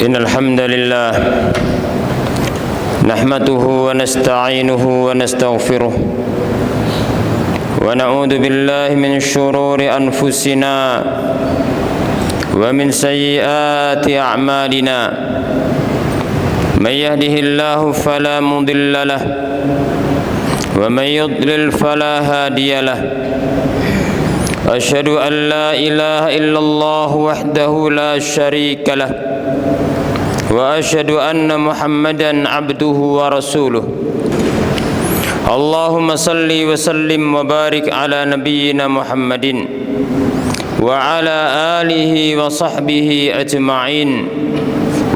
إن الحمد لله نحمده ونستعينه ونستغفره ونعوذ بالله من شرور أنفسنا ومن سيئات أعمالنا من يهده الله فلا مضل له ومن يضلل فلا هادي له أشهد أن لا إله إلا الله وحده لا شريك له وأشهد أن محمدا عبده ورسوله اللهم صل وسلم وبارك على نبينا محمد وعلى آله وصحبه أجمعين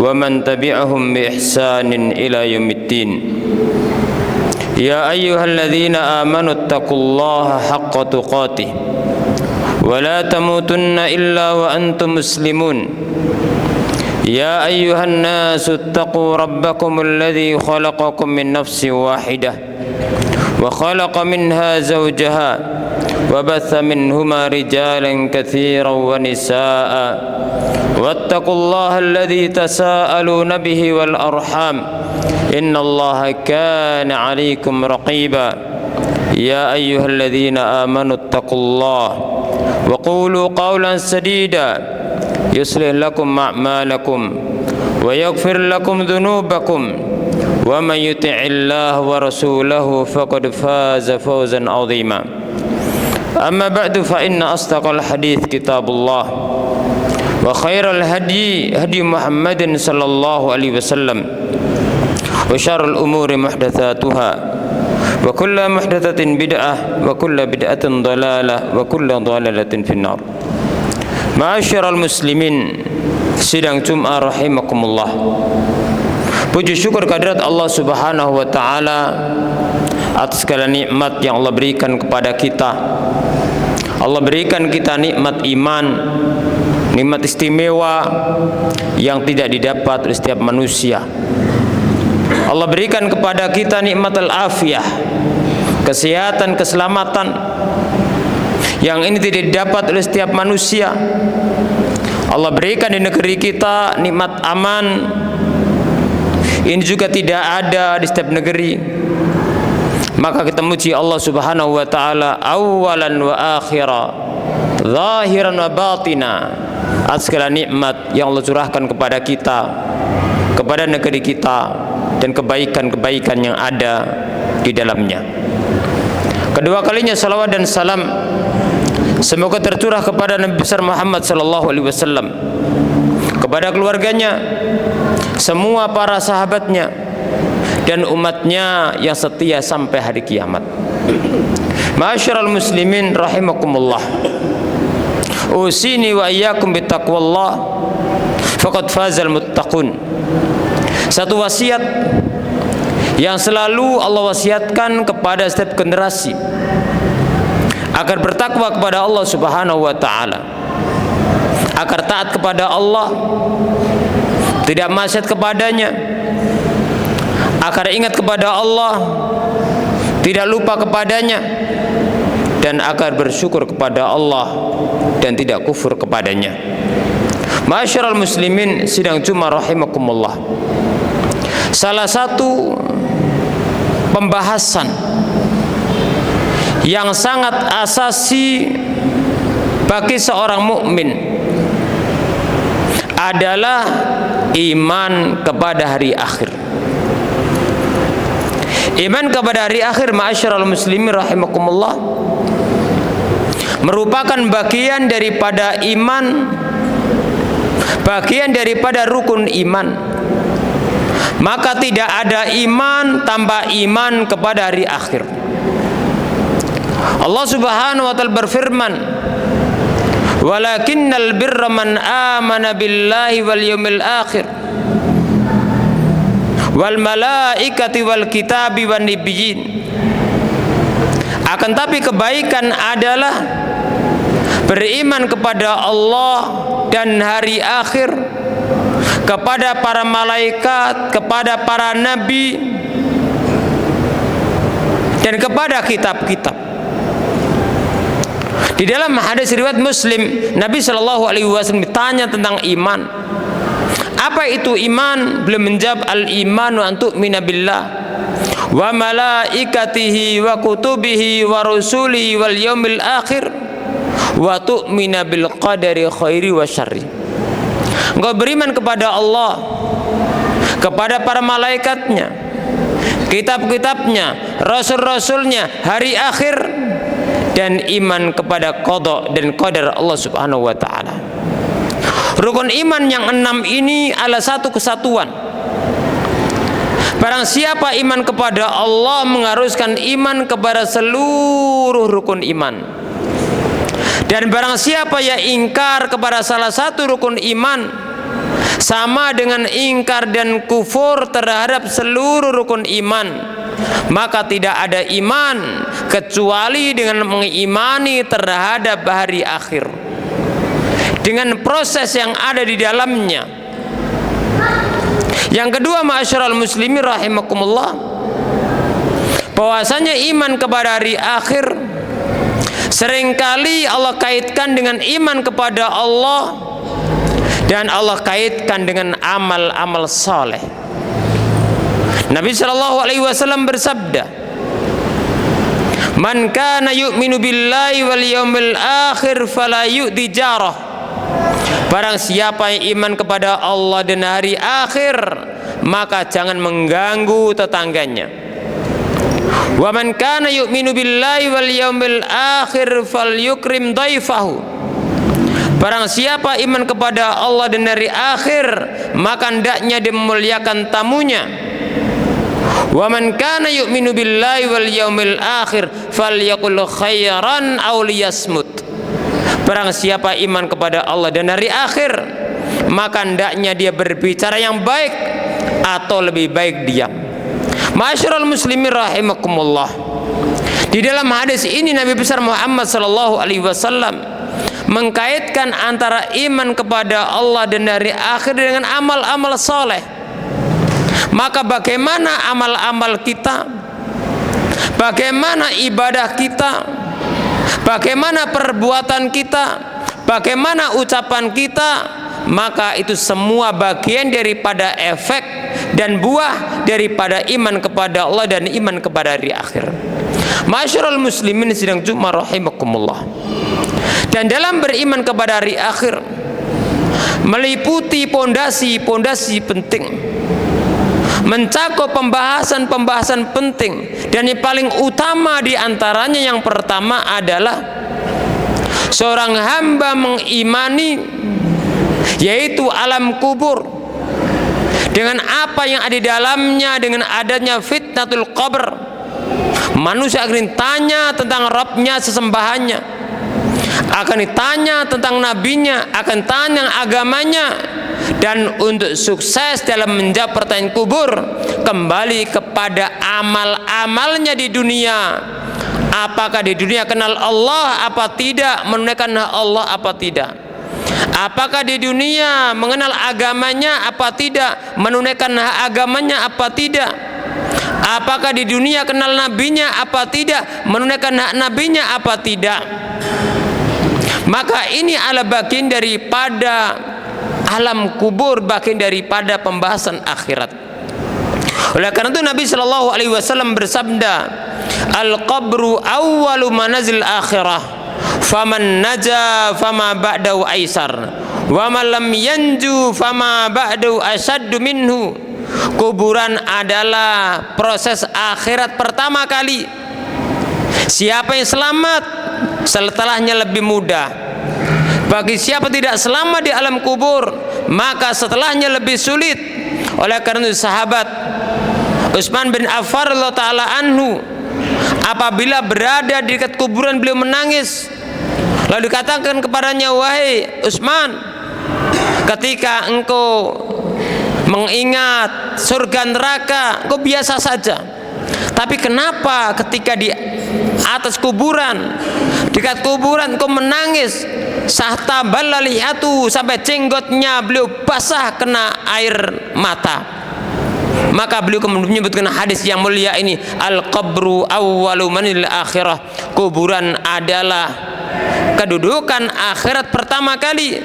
ومن تبعهم بإحسان إلى يوم الدين يا أيها الذين آمنوا اتقوا الله حق تقاته ولا تموتن إلا وأنتم مسلمون يا أيها الناس اتقوا ربكم الذي خلقكم من نفس واحدة وخلق منها زوجها وبث منهما رجالا كثيرا ونساء واتقوا الله الذي تساءلون به والأرحام إن الله كان عليكم رقيبا يا أيها الذين آمنوا اتقوا الله وقولوا قولا سديدا يصلح لكم أعمالكم ويغفر لكم ذنوبكم ومن يطع الله ورسوله فقد فاز فوزا عظيما أما بعد فإن أصدق الحديث كتاب الله وخير الهدي هدي محمد صلى الله عليه وسلم وشر الأمور محدثاتها وكل محدثة بدعة وكل بدعة ضلالة وكل ضلالة في النار. Ma'asyiral muslimin, sidang Jum'ah rahimakumullah. Puji syukur kehadirat Allah Subhanahu wa taala atas segala nikmat yang Allah berikan kepada kita. Allah berikan kita nikmat iman, nikmat istimewa yang tidak didapat oleh setiap manusia. Allah berikan kepada kita nikmat al-afiyah, kesehatan, keselamatan yang ini tidak didapat oleh setiap manusia. Allah berikan di negeri kita nikmat aman, ini juga tidak ada di setiap negeri. Maka kita muji Allah Subhanahu wa taala awalan wa akhira, zahiran wa batina, atas segala nikmat yang Allah curahkan kepada kita, kepada negeri kita, dan kebaikan-kebaikan yang ada di dalamnya. Kedua kalinya salawat dan salam semoga tercurah kepada Nabi besar Muhammad sallallahu alaihi wasallam, kepada keluarganya, semua para sahabatnya, dan umatnya yang setia sampai hari kiamat. Ma'asyiral muslimin rahimakumullah, usini wa iyyakum bittaqwallah faqad fazal muttaqun. Satu wasiat yang selalu Allah wasiatkan kepada setiap generasi agar bertakwa kepada Allah Subhanahu wa taala, agar taat kepada Allah, tidak maksiat kepadanya, agar ingat kepada Allah, tidak lupa kepadanya, dan agar bersyukur kepada Allah dan tidak kufur kepadanya. Ma'asyiral muslimin, sidang Jumat rahimakumullah. Salah satu pembahasan yang sangat asasi bagi seorang mukmin adalah iman kepada hari akhir. Iman kepada hari akhir, ma'asyiral muslimin rahimakumullah, merupakan bagian daripada iman, bagian daripada rukun iman. Maka tidak ada iman tanpa iman kepada hari akhir. Allah Subhanahu wa taala berfirman, "Walakinnal birra man amana billahi wal yawmil akhir wal malaikati wal kitabi wan nabiyyin." Akan tapi kebaikan adalah beriman kepada Allah dan hari akhir, kepada para malaikat, kepada para nabi, dan kepada kitab-kitab. Di dalam hadis riwayat Muslim, Nabi Shallallahu Alaihi Wasallam ditanya tentang iman, Apa itu iman? Beliau menjawab, al-imanu an tu'mina billah wa malaikatihi wa kutubihi wa rusulihi wal yaumil akhir wa tu'mina bil qadari khairi wa syarri. Engkau beriman kepada Allah, kepada para malaikatnya, kitab-kitabnya, rasul-rasulnya, hari akhir, dan iman kepada qada dan qadar Allah Subhanahu wa taala. Rukun iman yang 6 ini adalah satu kesatuan. Barang siapa iman kepada Allah mengharuskan iman kepada seluruh rukun iman. Dan barang siapa yang ingkar kepada salah satu rukun iman, sama dengan ingkar dan kufur terhadap seluruh rukun iman, maka tidak ada iman kecuali dengan mengimani terhadap hari akhir, dengan proses yang ada di dalamnya. Yang kedua, ma'asyiral muslimin rahimakumullah, bahwasanya iman kepada hari akhir seringkali Allah kaitkan dengan iman kepada Allah, dan Allah kaitkan dengan amal-amal saleh. Nabi sallallahu alaihi wasallam bersabda, "Man kana yu'minu billahi wal yaumil akhir fala yu'di jarah." Barang siapa yang iman kepada Allah dan hari akhir, maka jangan mengganggu tetangganya. Wa man kana yu'minu billahi wal yaumil akhir falyukrim dhaifahu. Barang siapa iman kepada Allah dan hari akhir, maka hendaknya dia memuliakan tamunya. Wa man kana yu'minu billahi wal yaumil akhir falyaqul khairan aw liyasmut. Barang siapa iman kepada Allah dan hari akhir, maka hendaknya dia berbicara yang baik atau lebih baik diam. Ma'asyiral muslimin rahimakumullah, di dalam hadis ini Nabi besar Muhammad sallallahu alaihi wasallam mengkaitkan antara iman kepada Allah dan hari akhir dengan amal-amal soleh. Maka bagaimana amal-amal kita, bagaimana ibadah kita, bagaimana perbuatan kita, bagaimana ucapan kita, maka itu semua bagian daripada efek dan buah daripada iman kepada Allah dan iman kepada hari akhir. Ma'asyiral muslimin sidang Jumat rahimakumullah. Dan dalam beriman kepada hari akhir meliputi pondasi-pondasi penting, mencakup pembahasan-pembahasan penting, dan yang paling utama di antaranya yang pertama adalah seorang hamba mengimani yaitu alam kubur dengan apa yang ada di dalamnya, dengan adanya fitnatul qabr. Manusia akan ditanya tentang Rabbnya, sesembahannya, akan ditanya tentang nabinya, akan tanya agamanya. Dan untuk sukses dalam menjawab pertanyaan kubur, kembali kepada amal-amalnya di dunia. Apakah di dunia kenal Allah apa tidak, menunaikan hak Allah apa tidak? Apakah di dunia mengenal agamanya apa tidak, menunaikan hak agamanya apa tidak? Apakah di dunia kenal nabinya apa tidak, menunaikan hak nabinya apa tidak? Maka ini adalah bagian daripada alam kubur, bagian daripada pembahasan akhirat. Oleh karena itu Nabi Shallallahu Alaihi Wasallam bersabda, al-qabru awwalu manazil akhirah, faman naja fama ba'dahu aisar, wa man lam yanju fama ba'dahu asyaddu minhu. Kuburan adalah proses akhirat pertama kali. Siapa yang selamat, setelahnya lebih mudah. Bagi siapa tidak selamat di alam kubur, maka setelahnya lebih sulit. Oleh karena itu sahabat Utsman bin Affan radhiyallahu taala anhu, apabila berada di dekat kuburan beliau menangis. Lalu dikatakan kepadanya, wahai Utsman, ketika engkau mengingat surga neraka, engkau biasa saja. Tapi kenapa ketika di atas kuburan, dekat kuburan engkau menangis? Sahta balalihatu, sampai jenggotnya beliau basah kena air mata. Maka beliau kemudian menyebutkan hadis yang mulia ini, al-qabru awwalu manil akhirah. Kuburan adalah kedudukan akhirat pertama kali.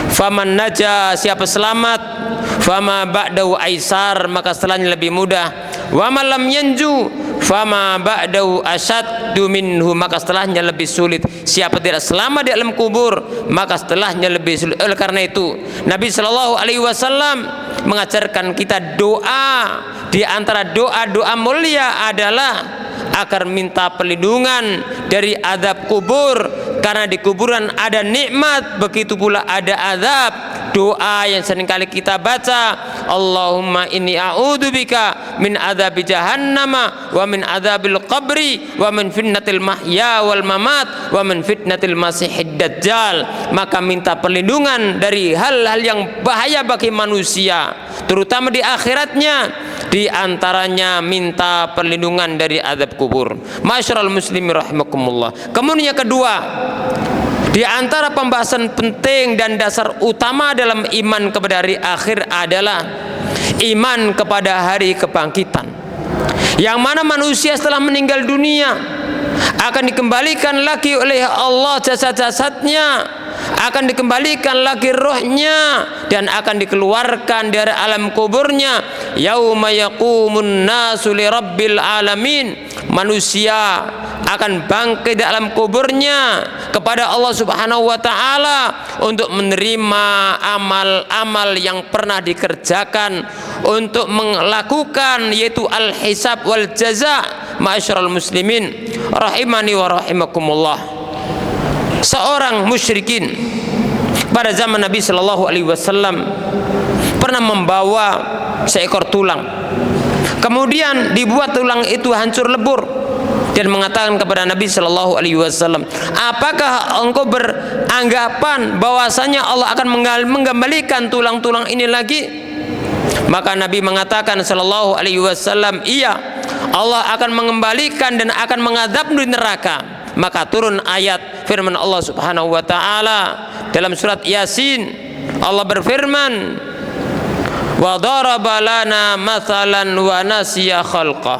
faman naja, siapa selamat, fama ba'dahu aisar, maka setelahnya lebih mudah. Wa man lam yanju, fama ba'dahu asyaddu minhu, maka setelahnya lebih sulit. Siapa tidak selamat di alam kubur, maka setelahnya lebih sulit. Oleh karena itu Nabi Shallallahu Alaihi Wasallam mengajarkan kita doa. Di antara doa-doa mulia adalah agar minta perlindungan dari azab kubur, karena di kuburan ada nikmat, begitu pula ada azab. Doa yang seringkali kita baca, Allahumma inni a'udzubika min adzabi jahannama wa min adzabil qabri wa min fitnatil mahya wal mamat wa min fitnatil masihid dajjal. Maka minta perlindungan dari hal-hal yang bahaya bagi manusia, terutama di akhiratnya. Di antaranya minta perlindungan dari azab kubur. Masyarul muslimin rahimakumullah. Kemudian yang kedua, di antara pembahasan penting dan dasar utama dalam iman kepada hari akhir adalah iman kepada hari kebangkitan, yang mana manusia setelah meninggal dunia akan dikembalikan lagi oleh Allah jasad-jasadnya, akan dikembalikan lagi rohnya, dan akan dikeluarkan dari alam kuburnya. Yauma yaqumun nasu li rabbil alamin, manusia akan bangkit di alam kuburnya kepada Allah Subhanahu wa taala untuk menerima amal-amal yang pernah dikerjakan, untuk melakukan yaitu al-hisab wal jaza. Ma'asyiral muslimin rahimani wa rahimakumullah. Seorang musyrikin pada zaman Nabi Shallallahu Alaihi Wasallam pernah membawa seekor tulang, kemudian dibuat tulang itu hancur lebur, dan mengatakan kepada Nabi Shallallahu Alaihi Wasallam, apakah engkau beranggapan bahwasanya Allah akan mengembalikan tulang-tulang ini lagi? Maka Nabi mengatakan Shallallahu Alaihi Wasallam, iya, Allah akan mengembalikan dan akan mengadab di neraka. Maka turun ayat firman Allah Subhanahu wa taala dalam surat Yasin. Allah berfirman, wa daraba lana mathalan wa nasiya khalqah,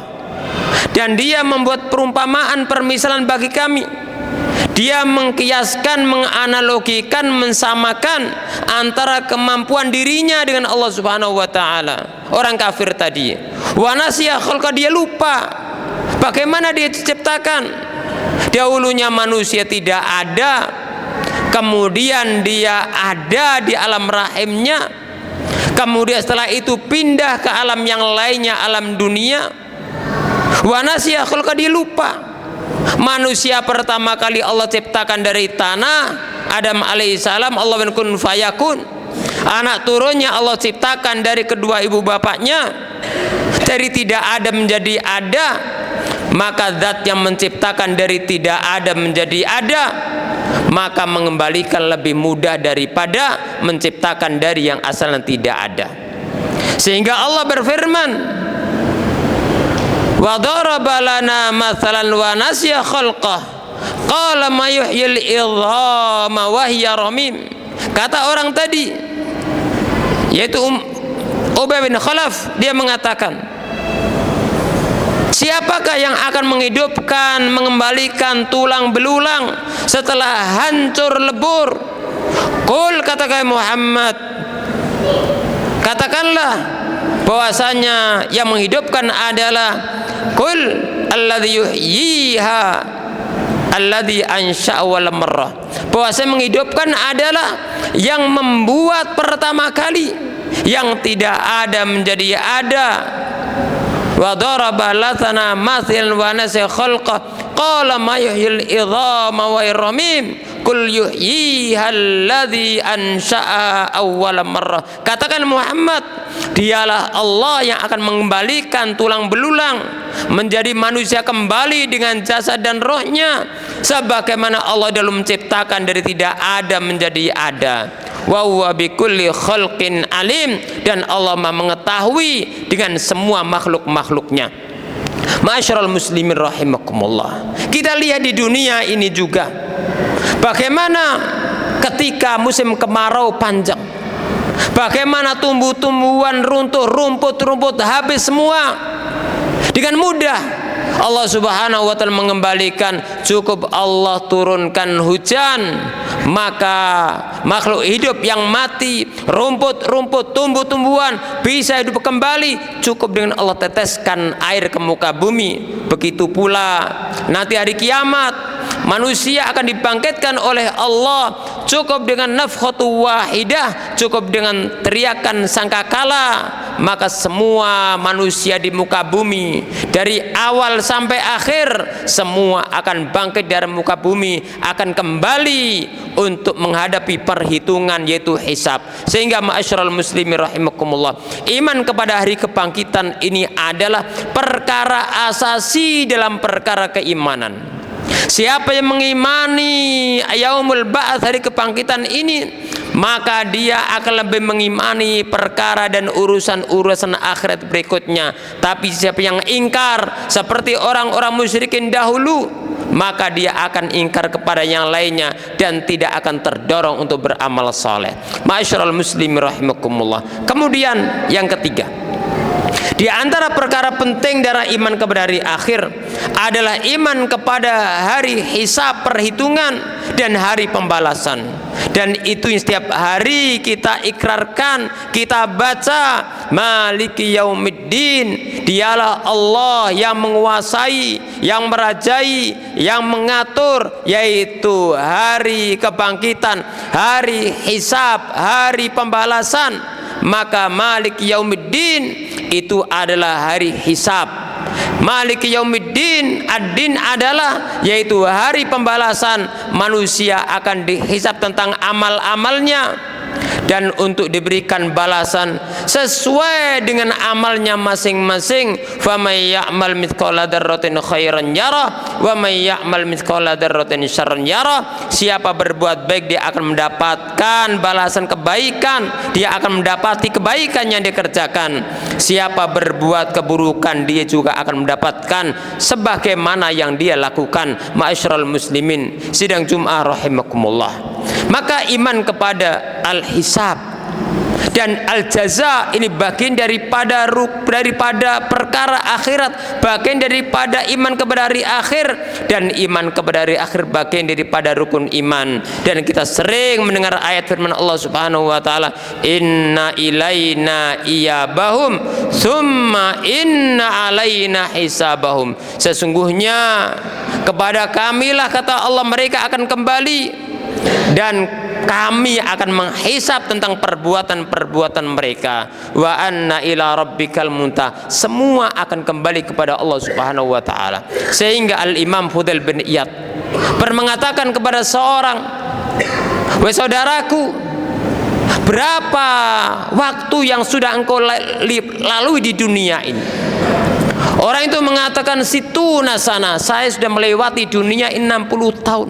dan dia membuat perumpamaan, permisalan bagi kami. Dia mengkiaskan, menganalogikan, mensamakan antara kemampuan dirinya dengan Allah Subhanahu wa taala. Orang kafir tadi, wa nasiya khalqah, dia lupa bagaimana dia diciptakan. Dahulunya manusia tidak ada, kemudian dia ada di alam rahimnya, kemudian setelah itu pindah ke alam yang lainnya, alam dunia. Wa nasiya khalqa, dia lupa. Manusia pertama kali Allah ciptakan dari tanah, Adam alaihissalam, Allah bin kun fayakun. Anak turunnya Allah ciptakan dari kedua ibu bapaknya, dari tidak ada menjadi ada. Maka zat yang menciptakan dari tidak ada menjadi ada, maka mengembalikan lebih mudah daripada menciptakan dari yang asalnya tidak ada. Sehingga Allah berfirman, wa daraba lana mathalan wa nasiya khalqah qala ma yuhyil idhama wa hiya ramim. Kata orang tadi, yaitu Ubay bin Khalaf, dia mengatakan, siapakah yang akan menghidupkan, mengembalikan tulang belulang setelah hancur lebur? Qul, katakan Muhammad, katakanlah bahwasanya yang menghidupkan adalah qul alladzi yuhyiha alladzi ansha'a wal marrah, bahwasanya menghidupkan adalah yang membuat pertama kali, yang tidak ada menjadi ada. Wa daraba latana mathilan wa nasiya khalqah qala ma yuhyil idhama wa ramim qul yuhyiha alladzi ansha'a awwal marrah. Katakan Muhammad, dialah Allah yang akan mengembalikan tulang belulang menjadi manusia kembali dengan jasad dan rohnya, sebagaimana Allah dahulu menciptakan dari tidak ada menjadi ada. Wa huwa bikulli khalqin alim, dan Allah Maha mengetahui dengan semua makhluk-makhluknya. Ma'asyiral muslimin rahimakumullah. Kita lihat di dunia ini juga bagaimana ketika musim kemarau panjang, bagaimana tumbuh-tumbuhan runtuh, rumput-rumput habis semua dengan mudah. Allah Subhanahu wa taala mengembalikan, cukup Allah turunkan hujan, maka makhluk hidup yang mati, rumput-rumput, tumbuh-tumbuhan bisa hidup kembali cukup dengan Allah teteskan air ke muka bumi. Begitu pula nanti hari kiamat manusia akan dibangkitkan oleh Allah cukup dengan nafkhatu wahidah, cukup dengan teriakan sangkakala, maka semua manusia di muka bumi dari awal sampai akhir semua akan bangkit dari muka bumi, akan kembali untuk menghadapi perhitungan yaitu hisab. Sehingga ma'asyiral muslimin rahimakumullah, iman kepada hari kebangkitan ini adalah perkara asasi dalam perkara keimanan. Siapa yang mengimani yaumul ba'ats, hari kebangkitan ini, maka dia akan lebih mengimani perkara dan urusan-urusan akhirat berikutnya. Tapi siapa yang ingkar seperti orang-orang musyrikin dahulu, maka dia akan ingkar kepada yang lainnya dan tidak akan terdorong untuk beramal saleh. Ma'asyiral muslimin rahimakumullah. Kemudian yang ketiga, di antara perkara penting dari iman kepada hari akhir adalah iman kepada hari hisab, perhitungan, dan hari pembalasan. Dan itu yang setiap hari kita ikrarkan, kita baca, Maliki Yaumiddin, dialah Allah yang menguasai, yang merajai, yang mengatur, yaitu hari kebangkitan, hari hisab, hari pembalasan. Maka Maliki Yaumiddin itu adalah hari hisab. Maliki Yaumiddin, ad-din adalah yaitu hari pembalasan. Manusia akan dihisab tentang amal-amalnya dan untuk diberikan balasan sesuai dengan amalnya masing-masing. Faman ya'mal mithqala dzarratin khairan yarah wa may ya'mal mithqala dzarratin syarran yarah. Siapa berbuat baik dia akan mendapatkan balasan kebaikan, dia akan mendapati kebaikan yang dikerjakan. Siapa berbuat keburukan dia juga akan mendapatkan sebagaimana yang dia lakukan. Ma'asyiral muslimin sidang Jumat rahimakumullah. Maka iman kepada al-hisab dan al-jaza ini bagian daripada perkara akhirat, bagian daripada iman kepada hari akhir, dan iman kepada hari akhir bagian daripada rukun iman. Dan kita sering mendengar ayat firman Allah Subhanahu wa taala, inna ilaina iyabahum summa inna alaina hisabahum. Sesungguhnya kepada kamilah, kata Allah, mereka akan kembali dan kami akan menghisab tentang perbuatan-perbuatan mereka. Wa anna ila rabbikal muntah, semua akan kembali kepada Allah Subhanahu wa taala. Sehingga Al-Imam Fudail bin Iyad mengatakan kepada seorang, wahai saudaraku, berapa waktu yang sudah engkau lalui di dunia ini? Orang itu mengatakan, situna sana, saya sudah melewati dunia 60 tahun.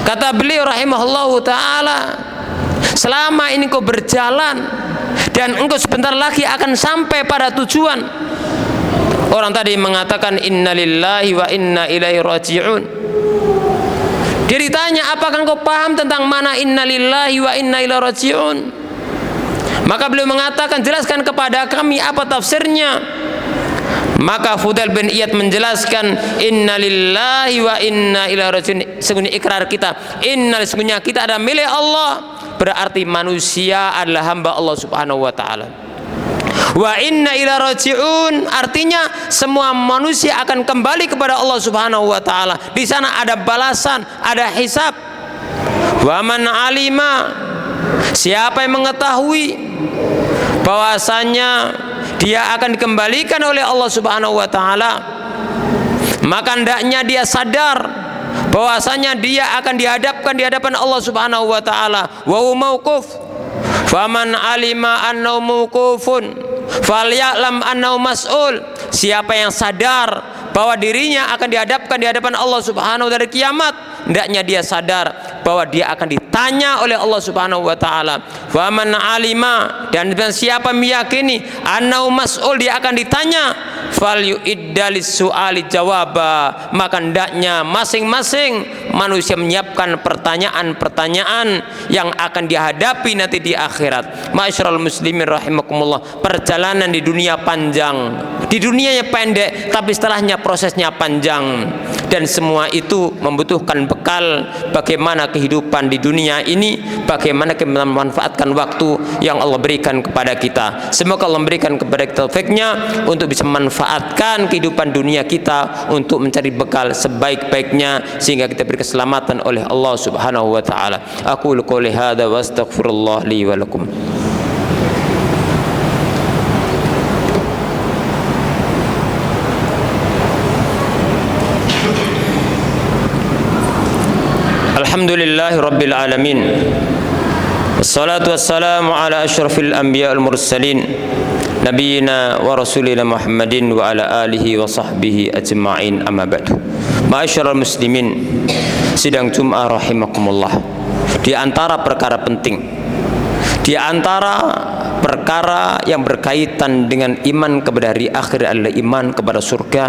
Kata beliau rahimahullahu ta'ala, selama ini kau berjalan dan engkau sebentar lagi akan sampai pada tujuan. Orang tadi mengatakan innalillahi wa inna ilaihi raji'un. Dia ditanya, apakah engkau paham tentang mana innalillahi wa inna ilaihi raji'un? Maka beliau mengatakan, jelaskan kepada kami apa tafsirnya. Maka Fudail bin Iyad menjelaskan, innalillahi wa inna ilaihi raji'un. Sesungguhnya ikrar kita, sesungguhnya kita adalah milik Allah, berarti manusia adalah hamba Allah Subhanahu wa taala. Wa inna ilaihi raji'un artinya semua manusia akan kembali kepada Allah Subhanahu wa taala. Di sana ada balasan, ada hisab. Wa man alima, siapa yang mengetahui bahwasanya dia akan dikembalikan oleh Allah Subhanahu wa taala, maka hendaknya dia sadar bahwasanya dia akan dihadapkan di hadapan Allah Subhanahu wa taala. Wa mauquf, faman alima annahu mauqufun falyalam annahu mas'ul. Siapa yang sadar bahwa dirinya akan dihadapkan di hadapan Allah Subhanahu wa taala dari kiamat, hendaknya dia sadar bahwa dia akan ditanya oleh Allah Subhanahu wa taala. Wa man alima, dan siapa meyakini annahu mas'ul, dia akan ditanya, fal yu'iddalis su'ali jawaba, maka hendaknya masing-masing manusia menyiapkan pertanyaan-pertanyaan yang akan dihadapi nanti di akhirat. Ma'asyiral muslimin rahimakumullah, perjalanan di dunia panjang, di dunianya pendek, tapi setelahnya prosesnya panjang, dan semua itu membutuhkan bekal bagaimana kehidupan di dunia ini, bagaimana kita memanfaatkan waktu yang Allah berikan kepada kita. Semoga Allah memberikan kepada kita taufiknya untuk bisa memanfaatkan kehidupan dunia kita untuk mencari bekal sebaik-baiknya, sehingga kita beri keselamatan oleh Allah Subhanahu wa taala. Aqulu qouli hadza wa astaghfirullah li wa lakum. Alhamdulillahi rabbil alamin. Wassalatu wassalamu ala asyrafil anbiya wal mursalin nabiyina wa rasulina Muhammadin wa ala alihi wa sahbihi ajma'in, amma ba'du. Ma'asyiral muslimin, sidang Jum'ah rahimakumullah, di antara perkara penting, di antara perkara yang berkaitan dengan iman kepada hari akhir adalah iman kepada surga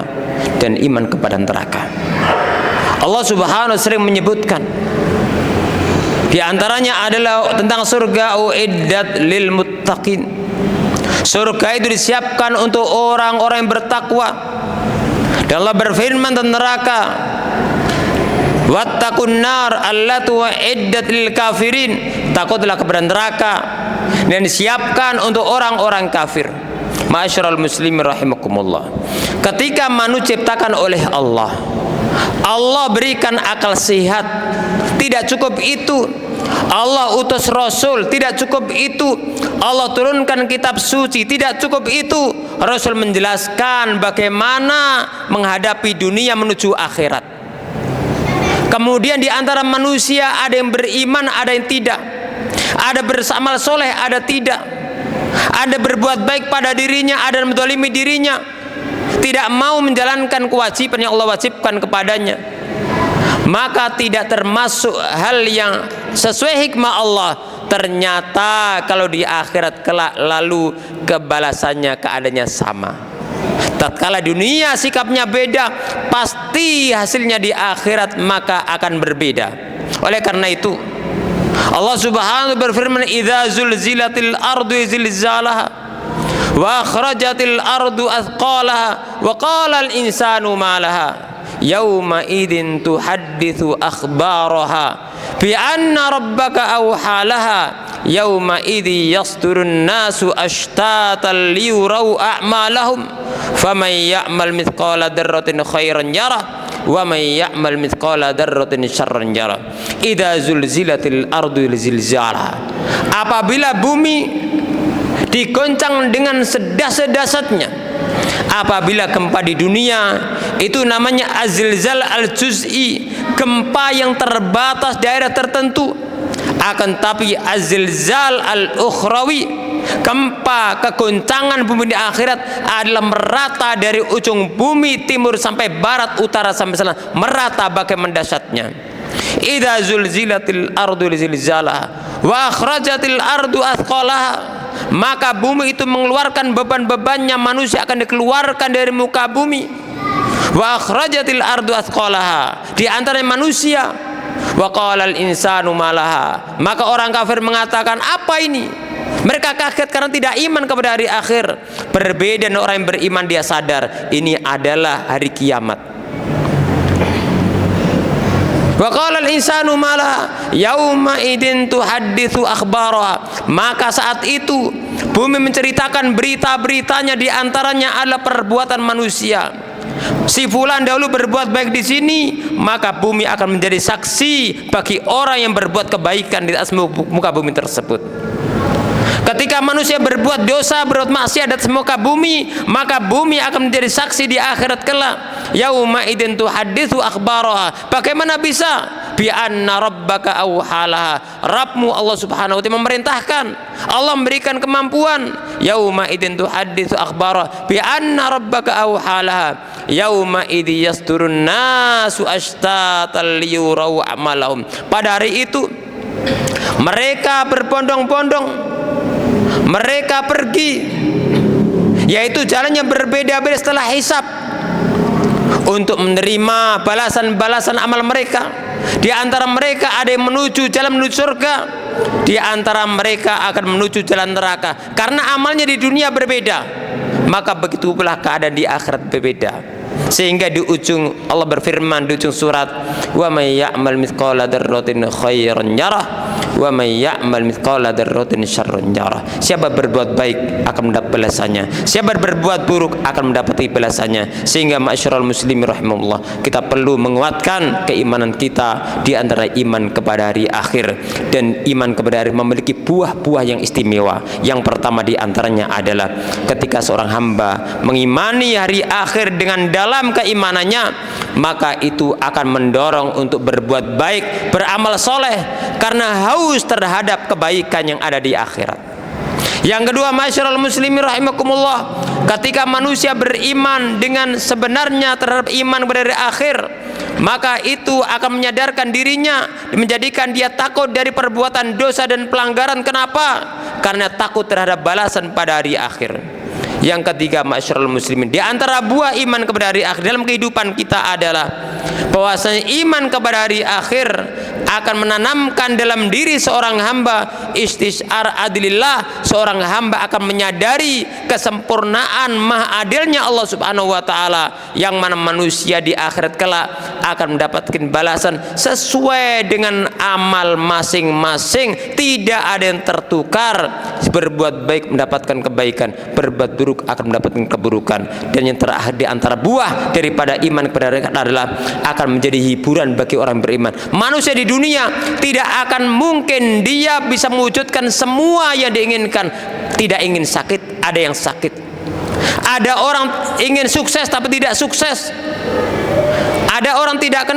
dan iman kepada neraka. Allah Subhanahu wa ta'ala sering menyebutkan, di antaranya adalah tentang surga, uiddat lil muttaqin. Surga itu disiapkan untuk orang-orang yang bertakwa. Dan Allah berfirman tentang neraka, wattaqun nar allati uiddat lil kafirin. Takutlah kepada neraka dan disiapkan untuk orang-orang kafir. Ma'asyiral muslimin rahimakumullah, ketika manusia diciptakan oleh Allah, Allah berikan akal sehat. Tidak cukup itu, Allah utus Rasul. Tidak cukup itu, Allah turunkan kitab suci. Tidak cukup itu, Rasul menjelaskan bagaimana menghadapi dunia menuju akhirat. Kemudian di antara manusia ada yang beriman, ada yang tidak. Ada beramal soleh, ada tidak. Ada berbuat baik pada dirinya, ada yang menzalimi dirinya, tidak mau menjalankan kewajiban yang Allah wajibkan kepadanya. Maka tidak termasuk hal yang sesuai hikmah Allah. Ternyata kalau di akhirat kelak, lalu kebalasannya keadaannya sama. Tatkala dunia sikapnya beda, pasti hasilnya di akhirat maka akan berbeda. Oleh karena itu Allah Subhanahu wa ta'ala berfirman, idza zulzilatil ardu zilzalaha wa akhrajatil ardu athqalaha wa qala al insanu ma laha yauma idin tuhadditsu akhbaraha bi anna rabbaka awhalaha yauma idzi yasturun nasu ashtatan liyurau a'malahum faman ya'mal mithqala dzarratin khairan yarah wa may ya'mal mithqala dzarratin syarran yarah. Idza zulzilatil ardu zilzalaha, apabila bumi digoncang dengan sedas-sedasatnya, apabila gempa di dunia, itu namanya azilzal al-juz'i, gempa yang terbatas daerah tertentu. Akan tapi azilzal al-ukhrawi, gempa kegoncangan bumi di akhirat adalah merata dari ujung bumi timur sampai barat, utara sampai selatan, merata bagaimana dahsyatnya. Idza zulzilatil ardu zilzalaha wa akhrajatil ardu athqalaha, maka bumi itu mengeluarkan beban-bebannya, manusia akan dikeluarkan dari muka bumi. Wa akhrajatil ardu athqalaha, di antara manusia. Wa qala al insanu malaha, maka orang kafir mengatakan, apa ini? Mereka kaget karena tidak iman kepada hari akhir. Berbeda dengan orang yang beriman, dia sadar ini adalah hari kiamat. Wa qala al insanu malaha yauma idin tuhadditsu akhbaraha, maka saat itu bumi menceritakan berita-beritanya, di antaranya adalah perbuatan manusia. Si fulan dahulu berbuat baik di sini, maka bumi akan menjadi saksi bagi orang yang berbuat kebaikan di atas muka bumi tersebut. Ketika manusia berbuat dosa, berbuat maksiat di atas muka bumi, maka bumi akan menjadi saksi di akhirat kelak. Yauma idzin tuhadditsu akhbaraha. Bagaimana bisa? Bi anna rabbaka awhalaha. Rabbmu Allah Subhanahu wa ta'ala memerintahkan. Allah memberikan kemampuan. Yauma idzin tuhadditsu akhbaraha bi anna rabbaka awhalaha. Yauma idzi yasturun nasu ashtatan liyurau amalahum. Pada hari itu mereka berbondong-bondong, mereka pergi yaitu jalannya berbeda-beda setelah hisab, untuk menerima balasan-balasan amal mereka. Di antara mereka ada yang menuju jalan menuju surga, di antara mereka akan menuju jalan neraka karena amalnya di dunia berbeda. Maka begitu pula keadaan di akhirat berbeda. Sehingga di ujung Allah berfirman di ujung surat, wa may ya'mal mithqala dzarratin khairan yarah wa may ya'mal mithqala dzarratin syarran yarah. Siapa berbuat baik akan mendapat balasannya, siapa berbuat buruk akan mendapati balasannya. Sehingga ma'asyiral muslimin rahimahullah, kita perlu menguatkan keimanan kita di antara iman kepada hari akhir. Dan iman kepada hari memiliki buah-buah yang istimewa. Yang pertama di antaranya adalah ketika seorang hamba mengimani hari akhir dengan dalam keimanannya, maka itu akan mendorong untuk berbuat baik, beramal soleh, karena haus terhadap kebaikan yang ada di akhirat. Yang kedua, masyarul muslimin rahimakumullah, ketika manusia beriman dengan sebenarnya terhadap iman pada hari akhir, maka itu akan menyadarkan dirinya, menjadikan dia takut dari perbuatan dosa dan pelanggaran. Kenapa? Karena takut terhadap balasan pada hari akhir. Yang ketiga, masyarul muslimin, di antara buah iman kepada hari akhir dalam kehidupan kita adalah bahwasanya iman kepada hari akhir akan menanamkan dalam diri seorang hamba istisyar adilillah. Seorang hamba akan menyadari kesempurnaan maha adilnya Allah subhanahu wa ta'ala, yang mana manusia di akhirat kelak akan mendapatkan balasan sesuai dengan amal masing-masing. Tidak ada yang tertukar. Berbuat baik mendapatkan kebaikan, berbuat buruk akan mendapatkan keburukan. Dan yang terakhir di antara buah daripada iman kepada mereka adalah akan menjadi hiburan bagi orang beriman. Manusia di dunia tidak akan mungkin dia bisa mewujudkan semua yang diinginkan. Tidak ingin sakit, ada yang sakit. Ada orang ingin sukses tapi tidak sukses. Ada orang tidak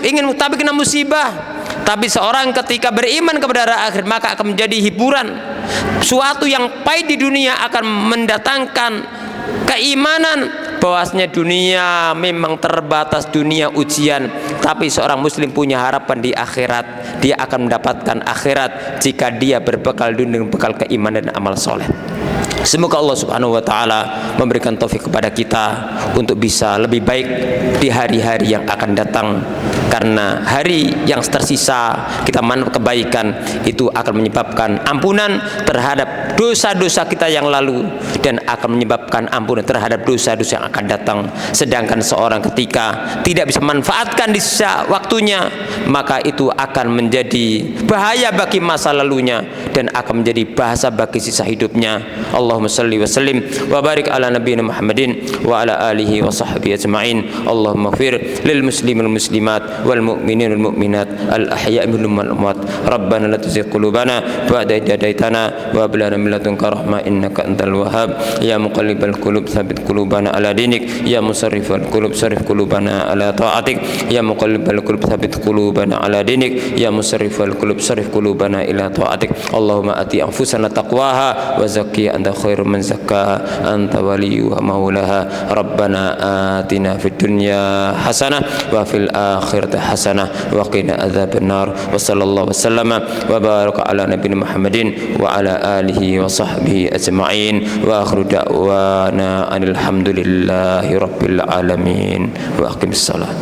ingin tapi kena musibah. Tapi seorang ketika beriman kepada hari akhir, maka akan menjadi hiburan. Suatu yang pahit di dunia akan mendatangkan keimanan bahwasanya dunia memang terbatas, dunia ujian, tapi seorang muslim punya harapan di akhirat. Dia akan mendapatkan akhirat jika dia berbekal dunia dengan bekal keimanan dan amal soleh. Semoga Allah subhanahu wa ta'ala memberikan taufik kepada kita untuk bisa lebih baik di hari-hari yang akan datang. Karena hari yang tersisa kita manfaat kebaikan itu akan menyebabkan ampunan terhadap dosa-dosa kita yang lalu, dan akan menyebabkan ampunan terhadap dosa-dosa yang akan datang. Sedangkan seorang ketika tidak bisa manfaatkan di sisa waktunya, maka itu akan menjadi bahaya bagi masa lalunya dan akan menjadi bahasa bagi sisa hidupnya. Allahumma salli wa sallim wa barik ala nabiyina Muhammadin wa ala alihi wa sahbihi ajma'in. Allahumma ighfir lil muslimin wal muslimat wal mu'minin wal mu'minat al ahya'i minhum wal amwat. Rabbana la tuzigh qulubana ba'da idh hadaytana wa hab lana min ladunka rahmah innaka antal wahhab. Ya muqallibal qulub tsabbit qulubana ala dinik. Ya musarrifal qulub sarrif qulubana ala ta'atik. Ya muqallibal qulub tsabbit qulubana ala dinik. Ya musarrifal qulub sarrif qulubana ila ta'atik. Allahumma ati anfusana taqwaha wa zakkiha anta khairu man zakkaha anta waliyuha maulaha. Rabbana atina fid dunya hasanah wa fil akhirati hasanah wa qina adzabannar. Wa sallallahu wasallama wa baraka ala nabiyina Muhammadin wa ala alihi wa sahbihi ajma'in. Wa akhiru da'wana alhamdulillahi rabbil alamin. Wa aqimis salat.